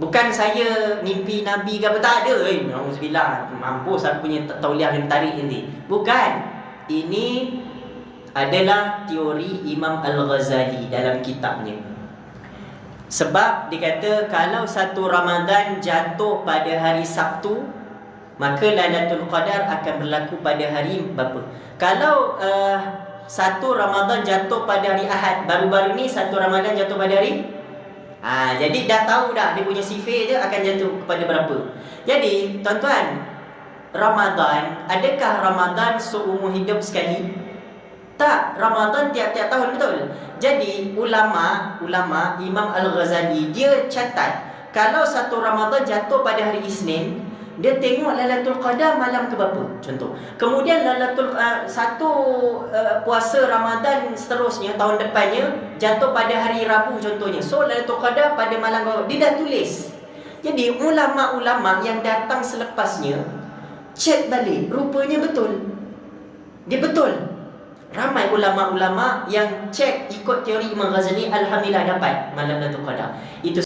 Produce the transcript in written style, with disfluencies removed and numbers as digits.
Bukan saya mimpi Nabi ke apa, tak ada. Alhamdulillah, mampus aku punya tauliah yang tarik nanti. Bukan. Ini adalah teori Imam Al-Ghazali dalam kitabnya. Sebab dia kata kalau satu Ramadan jatuh pada hari Sabtu, maka Lailatul Qadar akan berlaku pada hari berapa? Kalau satu Ramadan jatuh pada hari Ahad, baru-baru ni satu Ramadan jatuh pada hari jadi dah tahu dah dia punya sifir dia akan jatuh kepada berapa. Jadi tuan-tuan, Ramadan, adakah Ramadan seumur hidup sekali? Tak, Ramadan tiap-tiap tahun, betul. Jadi ulama Imam Al-Ghazali dia catat kalau satu Ramadan jatuh pada hari Isnin, dia tengok Lailatul Qadar malam ke berapa, contoh. Kemudian satu puasa Ramadan seterusnya tahun depannya jatuh pada hari Rabu contohnya. So Lailatul Qadar pada malam berapa, dia dah tulis. Jadi ulama-ulama yang datang selepasnya cek balik, rupanya betul. Dia betul. Ramai ulama-ulama yang cek ikut teori Imam Ghazali, alhamdulillah dapat malam Lailatul Qadar. Itu